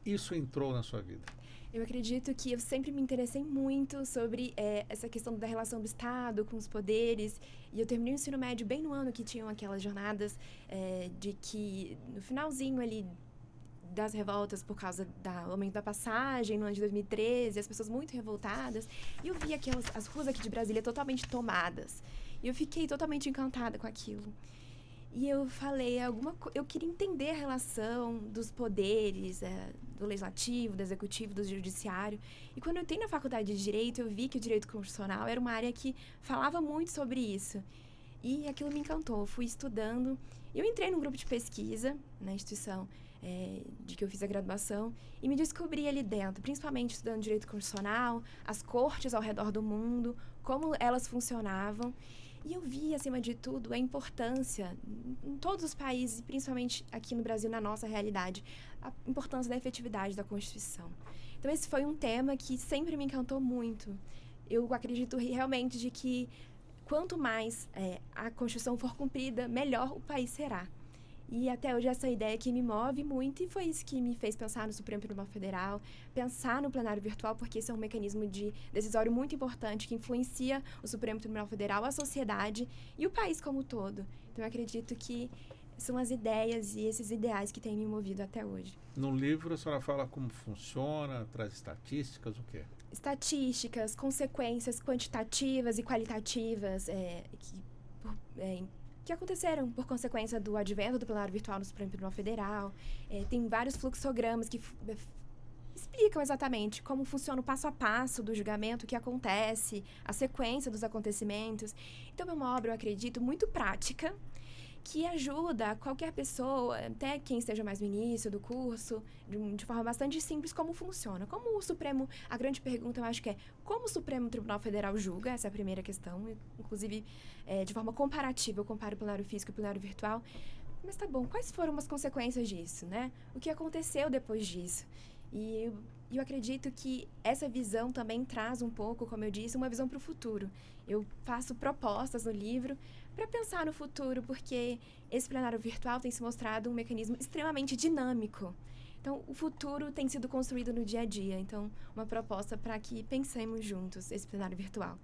isso entrou na sua vida? Eu acredito que eu sempre me interessei muito sobre essa questão da relação do Estado com os poderes, e eu terminei o ensino médio bem no ano que tinham aquelas jornadas de que, no finalzinho ali das revoltas por causa do aumento da passagem, no ano de 2013, as pessoas muito revoltadas, e eu vi as ruas aqui de Brasília totalmente tomadas, e eu fiquei totalmente encantada com aquilo. E eu falei, eu queria entender a relação dos poderes, do legislativo, do executivo, do judiciário. E quando eu entrei na faculdade de Direito, eu vi que o direito constitucional era uma área que falava muito sobre isso. E aquilo me encantou, fui estudando. Eu entrei num grupo de pesquisa na instituição de que eu fiz a graduação e me descobri ali dentro, principalmente estudando direito constitucional, as cortes ao redor do mundo, como elas funcionavam. E eu vi, acima de tudo, a importância, em todos os países, principalmente aqui no Brasil, na nossa realidade, a importância da efetividade da Constituição. Então, esse foi um tema que sempre me encantou muito. Eu acredito realmente de que quanto mais a Constituição for cumprida, melhor o país será. E até hoje essa ideia que me move muito, e foi isso que me fez pensar no Supremo Tribunal Federal, pensar no plenário virtual, porque esse é um mecanismo decisório muito importante que influencia o Supremo Tribunal Federal, a sociedade e o país como um todo. Então eu acredito que são as ideias e esses ideais que têm me movido até hoje. No livro a senhora fala como funciona, traz estatísticas, o quê? Estatísticas, consequências quantitativas e qualitativas que aconteceram por consequência do advento do plenário virtual no Supremo Tribunal Federal. Tem vários fluxogramas que explicam exatamente como funciona o passo a passo do julgamento, o que acontece, a sequência dos acontecimentos. Então, é uma obra, eu acredito, muito prática, que ajuda qualquer pessoa, até quem esteja mais no início do curso, de forma bastante simples, como funciona. Como o Supremo, a grande pergunta, eu acho que como o Supremo Tribunal Federal julga, essa é a primeira questão, inclusive, de forma comparativa, eu comparo o plenário físico e o plenário virtual, mas tá bom, quais foram as consequências disso, né? O que aconteceu depois disso? E eu acredito que essa visão também traz um pouco, como eu disse, uma visão para o futuro. Eu faço propostas no livro para pensar no futuro, porque esse plenário virtual tem se mostrado um mecanismo extremamente dinâmico. Então, o futuro tem sido construído no dia a dia. Então, uma proposta para que pensemos juntos esse plenário virtual.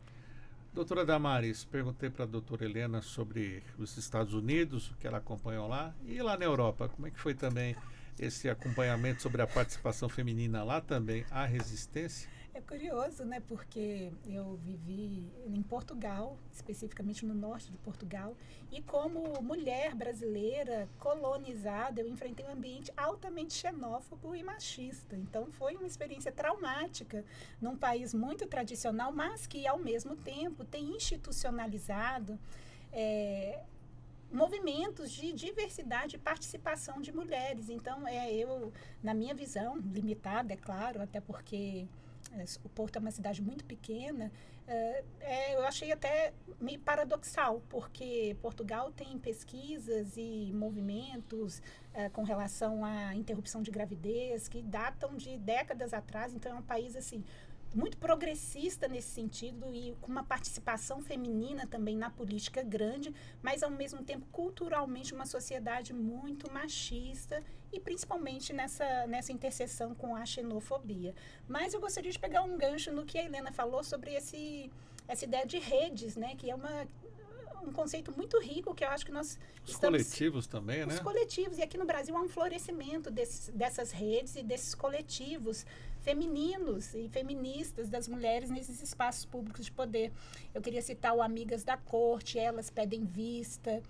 Doutora Damares, perguntei para a doutora Helena sobre os Estados Unidos, o que ela acompanhou lá, e lá na Europa, como é que foi também esse acompanhamento sobre a participação feminina lá também, a resistência? É curioso, né? Porque eu vivi em Portugal, especificamente no norte de Portugal, e como mulher brasileira colonizada, eu enfrentei um ambiente altamente xenófobo e machista. Então, foi uma experiência traumática num país muito tradicional, mas que, ao mesmo tempo, tem institucionalizado movimentos de diversidade e participação de mulheres. Então, eu, na minha visão, limitada, é claro, até porque o Porto é uma cidade muito pequena, eu achei até meio paradoxal, porque Portugal tem pesquisas e movimentos com relação à interrupção de gravidez que datam de décadas atrás. Então, é um país assim muito progressista nesse sentido e com uma participação feminina também na política grande, mas ao mesmo tempo culturalmente uma sociedade muito machista e principalmente nessa interseção com a xenofobia. Mas eu gostaria de pegar um gancho no que a Helena falou sobre essa ideia de redes, né, que é um conceito muito rico que eu acho que nós Os coletivos também, né? Os coletivos, e aqui no Brasil há um florescimento dessas redes e desses coletivos femininos e feministas das mulheres nesses espaços públicos de poder. Eu queria citar o Amigas da Corte, Elas Pedem Vista,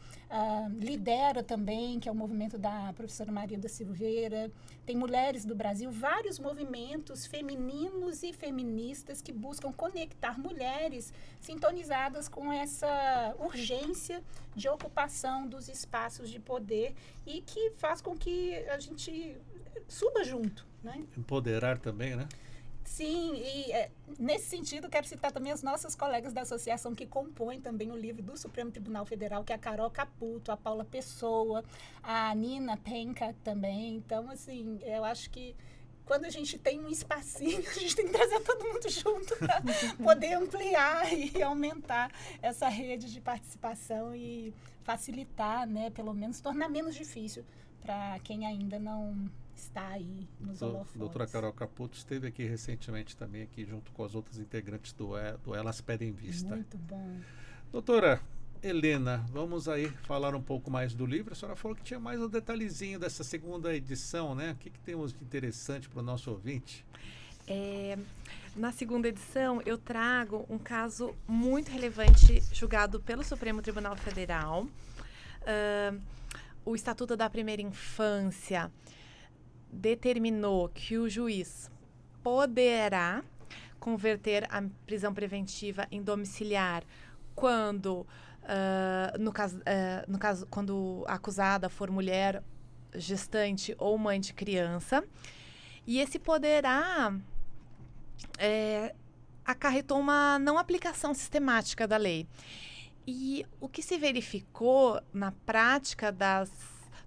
Lidera também, que é o movimento da professora Maria da Silveira. Tem Mulheres do Brasil, vários movimentos femininos e feministas que buscam conectar mulheres sintonizadas com essa urgência de ocupação dos espaços de poder e que faz com que a gente suba junto, né? Empoderar também, né? Sim, e nesse sentido quero citar também as nossas colegas da associação que compõem também o livro do Supremo Tribunal Federal, que é a Carol Caputo, a Paula Pessoa, a Nina Penca também. Então, assim, eu acho que quando a gente tem um espacinho, a gente tem que trazer todo mundo junto para poder ampliar e aumentar essa rede de participação e facilitar, né, pelo menos tornar menos difícil para quem ainda não está aí nos holofotes. Doutora Carol Caputo esteve aqui recentemente também, aqui junto com as outras integrantes do Elas Pedem Vista. Muito bom. Doutora Helena, vamos aí falar um pouco mais do livro. A senhora falou que tinha mais um detalhezinho dessa segunda edição, né? O que temos de interessante para o nosso ouvinte? Na segunda edição, eu trago um caso muito relevante julgado pelo Supremo Tribunal Federal. O Estatuto da Primeira Infância determinou que o juiz poderá converter a prisão preventiva em domiciliar quando, no caso, quando a acusada for mulher gestante ou mãe de criança. E esse poderá acarretou uma não aplicação sistemática da lei. E o que se verificou na prática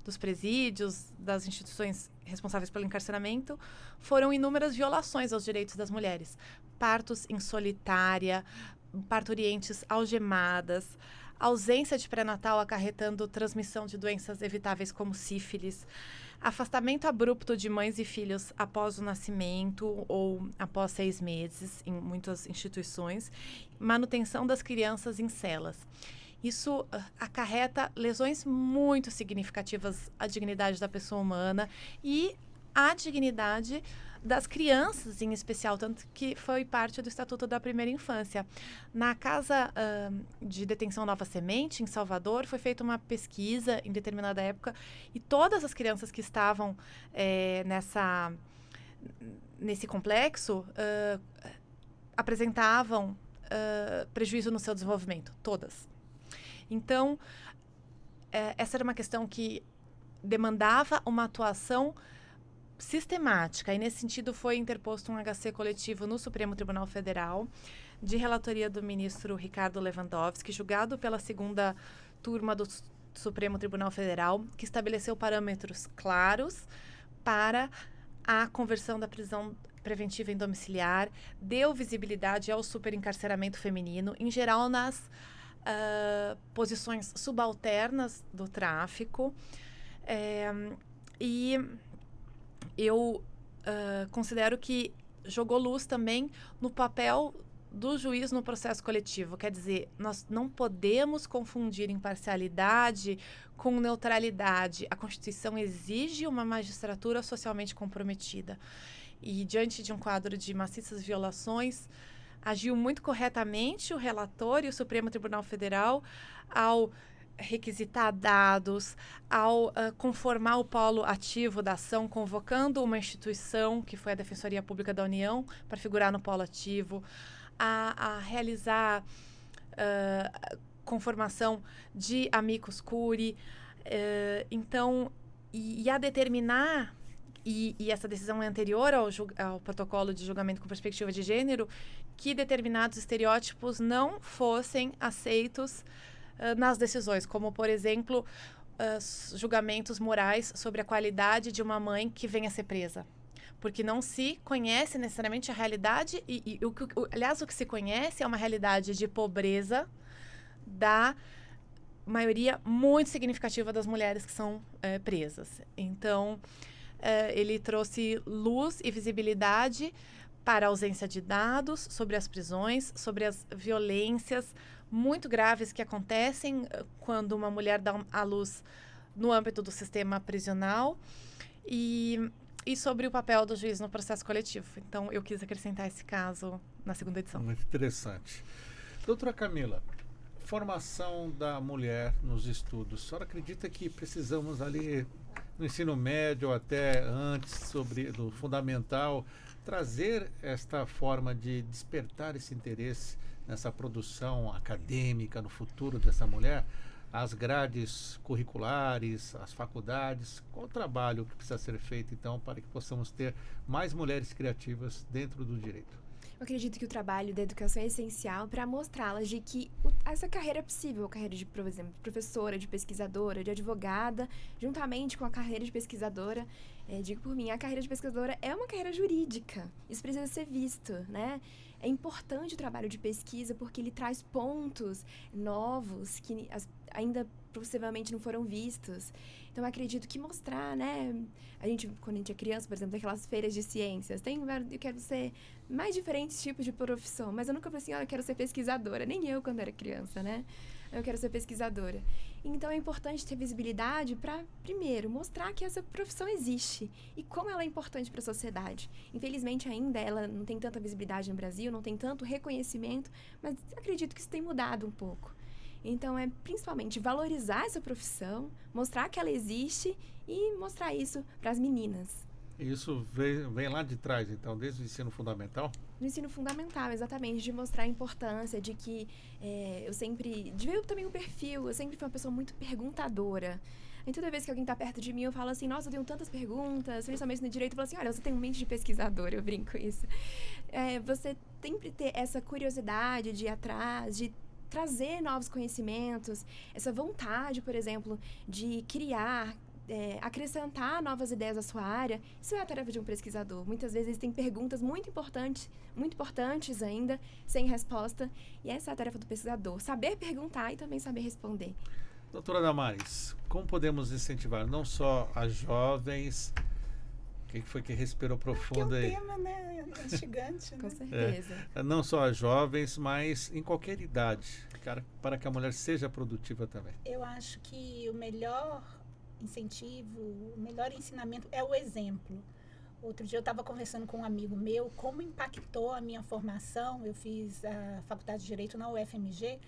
dos presídios, das instituições responsáveis pelo encarceramento, foram inúmeras violações aos direitos das mulheres. Partos em solitária, parturientes algemadas, ausência de pré-natal acarretando transmissão de doenças evitáveis como sífilis, afastamento abrupto de mães e filhos após o nascimento ou após 6 meses em muitas instituições, manutenção das crianças em celas. Isso acarreta lesões muito significativas à dignidade da pessoa humana e à dignidade das crianças, em especial, tanto que foi parte do Estatuto da Primeira Infância. Na Casa de Detenção Nova Semente, em Salvador, foi feita uma pesquisa em determinada época e todas as crianças que estavam nesse complexo apresentavam prejuízo no seu desenvolvimento, todas. Então, essa era uma questão que demandava uma atuação sistemática, e nesse sentido foi interposto um HC coletivo no Supremo Tribunal Federal, de relatoria do ministro Ricardo Lewandowski, julgado pela segunda turma do Supremo Tribunal Federal, que estabeleceu parâmetros claros para a conversão da prisão preventiva em domiciliar, deu visibilidade ao superencarceramento feminino, em geral nas posições subalternas do tráfico, e eu considero que jogou luz também no papel do juiz no processo coletivo. Quer dizer, nós não podemos confundir imparcialidade com neutralidade. A Constituição exige uma magistratura socialmente comprometida. E diante de um quadro de maciças violações, agiu muito corretamente o relator e o Supremo Tribunal Federal ao requisitar dados, ao conformar o polo ativo da ação, convocando uma instituição, que foi a Defensoria Pública da União, para figurar no polo ativo, a realizar conformação de amicus curiae, então, e a determinar, e essa decisão é anterior ao protocolo de julgamento com perspectiva de gênero, que determinados estereótipos não fossem aceitos nas decisões, como, por exemplo, julgamentos morais sobre a qualidade de uma mãe que venha a ser presa. porque não se conhece necessariamente a realidade, aliás, o que se conhece é uma realidade de pobreza da maioria muito significativa das mulheres que são presas. Então, ele trouxe luz e visibilidade para a ausência de dados sobre as prisões, sobre as violências muito graves que acontecem quando uma mulher dá à luz no âmbito do sistema prisional e sobre o papel do juiz no processo coletivo. Então, eu quis acrescentar esse caso na segunda edição. Muito interessante. Doutora Camila, formação da mulher nos estudos. A senhora acredita que precisamos ali, no ensino médio, até antes, do fundamental, trazer esta forma de despertar esse interesse nessa produção acadêmica no futuro dessa mulher? As grades curriculares, as faculdades, qual o trabalho que precisa ser feito, então, para que possamos ter mais mulheres criativas dentro do direito? Eu acredito que o trabalho da educação é essencial para mostrá-las de que essa carreira é possível, a carreira de, por exemplo, professora, de pesquisadora, de advogada, juntamente com a carreira de pesquisadora. Digo por mim, a carreira de pesquisadora é uma carreira jurídica. Isso precisa ser visto, né? É importante o trabalho de pesquisa porque ele traz pontos novos que ainda possivelmente não foram vistos. Então, eu acredito que mostrar, né? Quando a gente é criança, por exemplo, tem aquelas feiras de ciências. Eu quero ser mais diferentes tipos de profissão, mas eu nunca falei assim, eu quero ser pesquisadora. Nem eu, quando era criança, né? Eu quero ser pesquisadora. Então, é importante ter visibilidade para, primeiro, mostrar que essa profissão existe e como ela é importante para a sociedade. Infelizmente, ainda ela não tem tanta visibilidade no Brasil, não tem tanto reconhecimento, mas acredito que isso tem mudado um pouco. Então, é principalmente valorizar essa profissão, mostrar que ela existe e mostrar isso para as meninas. Isso vem lá de trás, então, desde o ensino fundamental? No ensino fundamental, exatamente, de mostrar a importância de que de ver também o perfil, eu sempre fui uma pessoa muito perguntadora. E toda vez que alguém está perto de mim, eu falo assim, nossa, eu tenho tantas perguntas, principalmente no direito, eu falo assim, olha, você tem um mente de pesquisador, eu brinco isso. Você sempre ter essa curiosidade de ir atrás, de trazer novos conhecimentos, essa vontade, por exemplo, de criar, acrescentar novas ideias à sua área, isso é a tarefa de um pesquisador. Muitas vezes tem perguntas muito importantes ainda, sem resposta, e essa é a tarefa do pesquisador, saber perguntar e também saber responder. Doutora Damares, como podemos incentivar não só as jovens... O que foi que respirou profundo aí? É um tema, né? Instigante. Com certeza. Não só as jovens, mas em qualquer idade, para que a mulher seja produtiva também. Eu acho que o melhor incentivo, o melhor ensinamento é o exemplo. Outro dia eu estava conversando com um amigo meu, como impactou a minha formação. Eu fiz a faculdade de Direito na UFMG.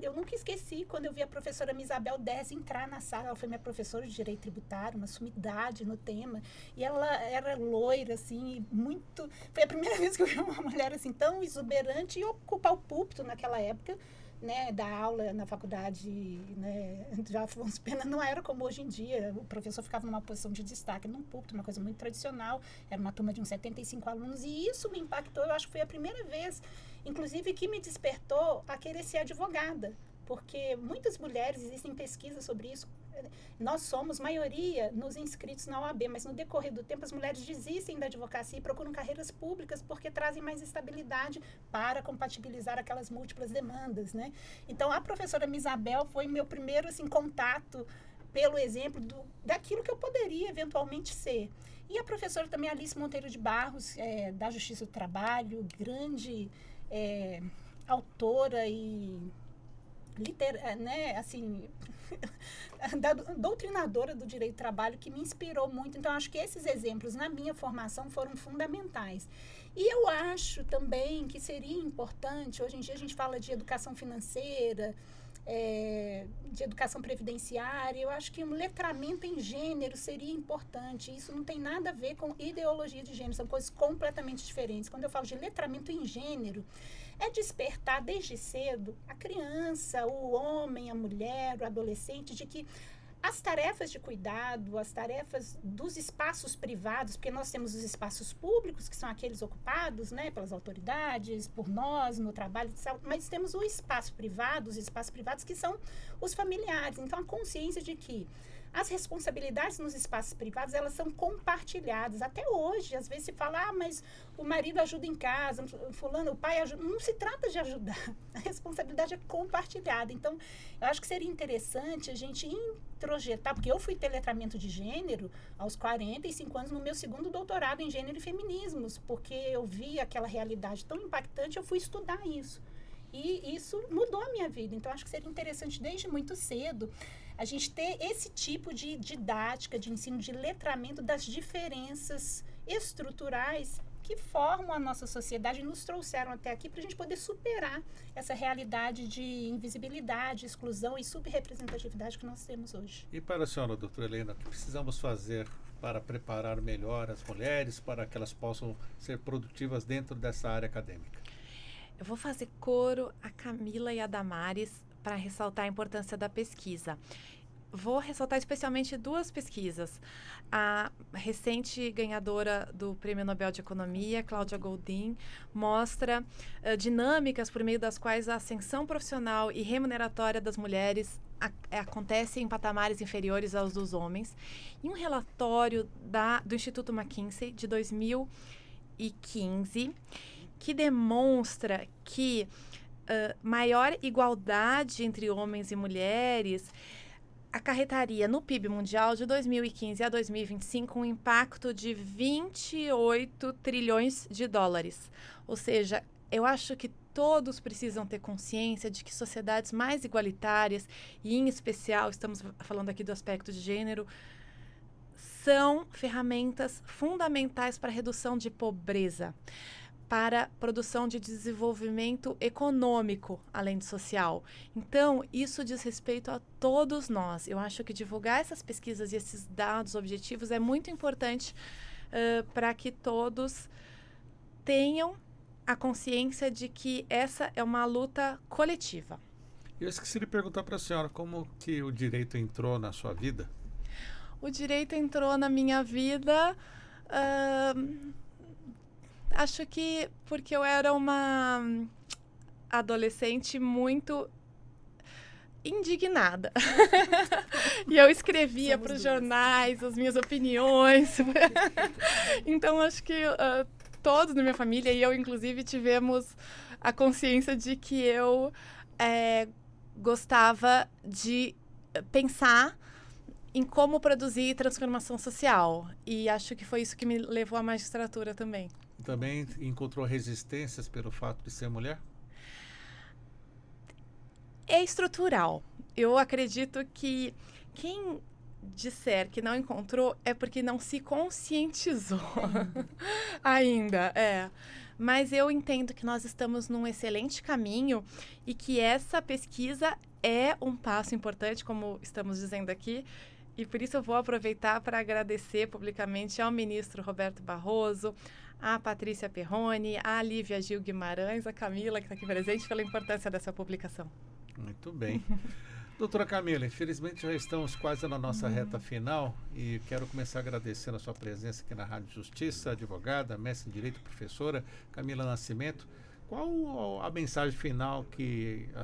Eu nunca esqueci quando eu vi a professora Isabel Dez entrar na sala. Ela foi minha professora de Direito Tributário, uma sumidade no tema. E ela era loira, assim, muito... Foi a primeira vez que eu vi uma mulher assim tão exuberante e ocupar o púlpito naquela época, né, da aula na faculdade, né, de Afonso Pena, não era como hoje em dia. O professor ficava numa posição de destaque num púlpito, uma coisa muito tradicional. Era uma turma de uns 75 alunos e isso me impactou. Eu acho que foi a primeira vez, inclusive, que me despertou a querer ser advogada. Porque muitas mulheres, existem pesquisas sobre isso. Nós somos maioria nos inscritos na OAB, mas no decorrer do tempo as mulheres desistem da advocacia e procuram carreiras públicas porque trazem mais estabilidade para compatibilizar aquelas múltiplas demandas, né? Então, a professora Isabel foi meu primeiro assim, contato pelo exemplo daquilo que eu poderia eventualmente ser. E a professora também Alice Monteiro de Barros, da Justiça do Trabalho, grande autora e né, assim, doutrinadora do direito do trabalho, que me inspirou muito. Então, acho que esses exemplos na minha formação foram fundamentais. E eu acho também que seria importante, hoje em dia a gente fala de educação financeira, de educação previdenciária, eu acho que um letramento em gênero seria importante. Isso não tem nada a ver com ideologia de gênero, são coisas completamente diferentes. Quando eu falo de letramento em gênero, é despertar desde cedo a criança, o homem, a mulher, o adolescente, de que as tarefas de cuidado, as tarefas dos espaços privados, porque nós temos os espaços públicos, que são aqueles ocupados, né, pelas autoridades, por nós, no trabalho, mas temos os espaços privados que são os familiares. Então, a consciência de que As responsabilidades nos espaços privados, elas são compartilhadas. Até hoje, às vezes se fala, mas o marido ajuda em casa, fulano, o pai ajuda. Não se trata de ajudar. A responsabilidade é compartilhada. Então, eu acho que seria interessante a gente introjetar, porque eu fui ter letramento de gênero aos 45 anos no meu segundo doutorado em gênero e feminismos, porque eu vi aquela realidade tão impactante, eu fui estudar isso. E isso mudou a minha vida. Então, acho que seria interessante, desde muito cedo, a gente ter esse tipo de didática, de ensino, de letramento das diferenças estruturais que formam a nossa sociedade e nos trouxeram até aqui para a gente poder superar essa realidade de invisibilidade, exclusão e subrepresentatividade que nós temos hoje. E para a senhora, doutora Helena, o que precisamos fazer para preparar melhor as mulheres para que elas possam ser produtivas dentro dessa área acadêmica? Eu vou fazer coro a Camila e a Damares para ressaltar a importância da pesquisa. Vou ressaltar especialmente 2 pesquisas. A recente ganhadora do Prêmio Nobel de Economia, Cláudia Goldin, mostra dinâmicas por meio das quais a ascensão profissional e remuneratória das mulheres acontece em patamares inferiores aos dos homens. E um relatório do Instituto McKinsey, de 2015, que demonstra que maior igualdade entre homens e mulheres acarretaria no PIB mundial de 2015 a 2025 um impacto de 28 trilhões de dólares. Ou seja, eu acho que todos precisam ter consciência de que sociedades mais igualitárias, e em especial, estamos falando aqui do aspecto de gênero, são ferramentas fundamentais para a redução de pobreza, para a produção de desenvolvimento econômico, além de social. Então, isso diz respeito a todos nós. Eu acho que divulgar essas pesquisas e esses dados objetivos é muito importante para que todos tenham a consciência de que essa é uma luta coletiva. Eu esqueci de perguntar para a senhora como que o direito entrou na sua vida. O direito entrou na minha vida... acho que porque eu era uma adolescente muito indignada. E eu escrevia para os jornais as minhas opiniões. Então, acho que todos na minha família, e eu inclusive, tivemos a consciência de que eu gostava de pensar em como produzir transformação social. E acho que foi isso que me levou à magistratura também. Também encontrou resistências pelo fato de ser mulher? É estrutural. Eu acredito que quem disser que não encontrou é porque não se conscientizou. Ainda, Mas eu entendo que nós estamos num excelente caminho e que essa pesquisa é um passo importante, como estamos dizendo aqui. E por isso eu vou aproveitar para agradecer publicamente ao ministro Roberto Barroso, a Patrícia Perrone, a Lívia Gil Guimarães, a Camila, que está aqui presente, pela importância dessa publicação. Muito bem. Doutora Camila, infelizmente já estamos quase na nossa reta final e quero começar agradecendo a sua presença aqui na Rádio Justiça, advogada, mestre em Direito, professora Camila Nascimento. Qual a mensagem final que a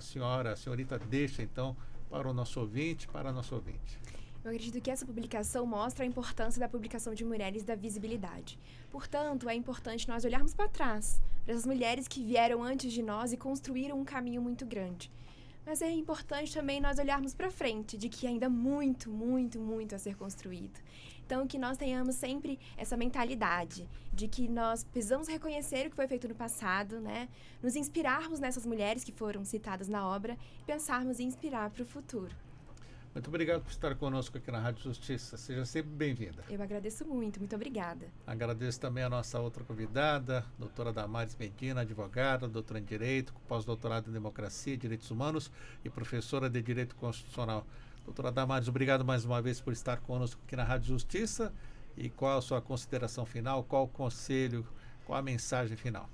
senhorita deixa, então, para o nosso ouvinte, para a nossa ouvinte? Eu acredito que essa publicação mostra a importância da publicação de mulheres e da visibilidade. Portanto, é importante nós olharmos para trás, para essas mulheres que vieram antes de nós e construíram um caminho muito grande. Mas é importante também nós olharmos para frente, de que ainda muito, muito, muito a ser construído. Então, que nós tenhamos sempre essa mentalidade de que nós precisamos reconhecer o que foi feito no passado, né? Nos inspirarmos nessas mulheres que foram citadas na obra e pensarmos em inspirar para o futuro. Muito obrigado por estar conosco aqui na Rádio Justiça. Seja sempre bem-vinda. Eu agradeço muito obrigada. Agradeço também a nossa outra convidada, doutora Damares Medina, advogada, doutora em Direito, com pós-doutorado em Democracia e Direitos Humanos e professora de Direito Constitucional. Doutora Damares, obrigado mais uma vez por estar conosco aqui na Rádio Justiça. E qual a sua consideração final, qual o conselho, qual a mensagem final?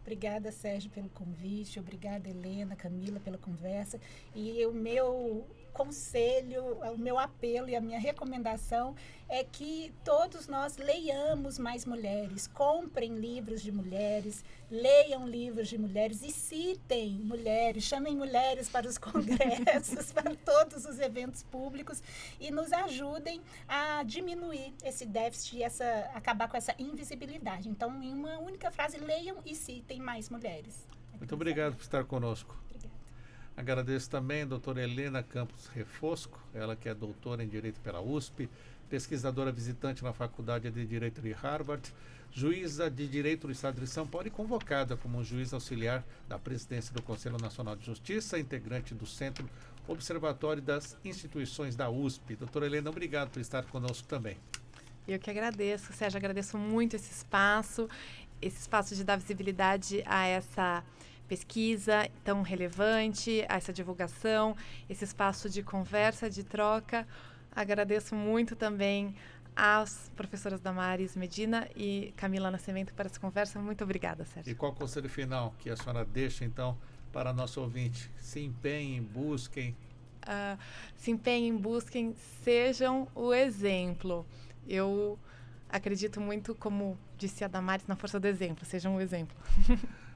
Obrigada, Sérgio, pelo convite. Obrigada, Helena, Camila, pela conversa. E o meu conselho, o meu apelo e a minha recomendação é que todos nós leiamos mais mulheres, comprem livros de mulheres, leiam livros de mulheres e citem mulheres, chamem mulheres para os congressos, para todos os eventos públicos e nos ajudem a diminuir esse déficit e acabar com essa invisibilidade. Então, em uma única frase, leiam e citem mais mulheres. Muito obrigado por estar conosco. Obrigada. Agradeço também a doutora Helena Campos Refosco, ela que é doutora em Direito pela USP, pesquisadora visitante na Faculdade de Direito de Harvard, juíza de Direito do Estado de São Paulo e convocada como juiz auxiliar da presidência do Conselho Nacional de Justiça, integrante do Centro Observatório das Instituições da USP. Doutora Helena, obrigado por estar conosco também. Eu que agradeço, Sérgio, agradeço muito esse espaço de dar visibilidade a essa pesquisa tão relevante, a essa divulgação, esse espaço de conversa, de troca. Agradeço muito também às professoras Damares Medina e Camila Nascimento para essa conversa. Muito obrigada, Sérgio. E qual o conselho final que a senhora deixa, então, para nosso ouvinte? Se empenhem, busquem. Se empenhem, busquem, sejam o exemplo. Eu acredito muito, como disse a Damares, na força do exemplo. Sejam o exemplo.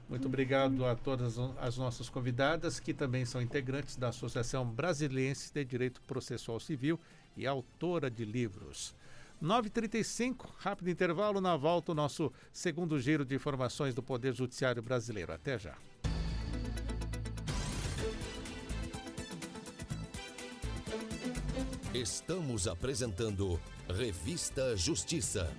Muito obrigado a todas as nossas convidadas, que também são integrantes da Associação Brasiliense de Direito Processual Civil e autora de livros. 9h35, rápido intervalo, na volta o nosso segundo giro de informações do Poder Judiciário Brasileiro. Até já. Estamos apresentando Revista Justiça.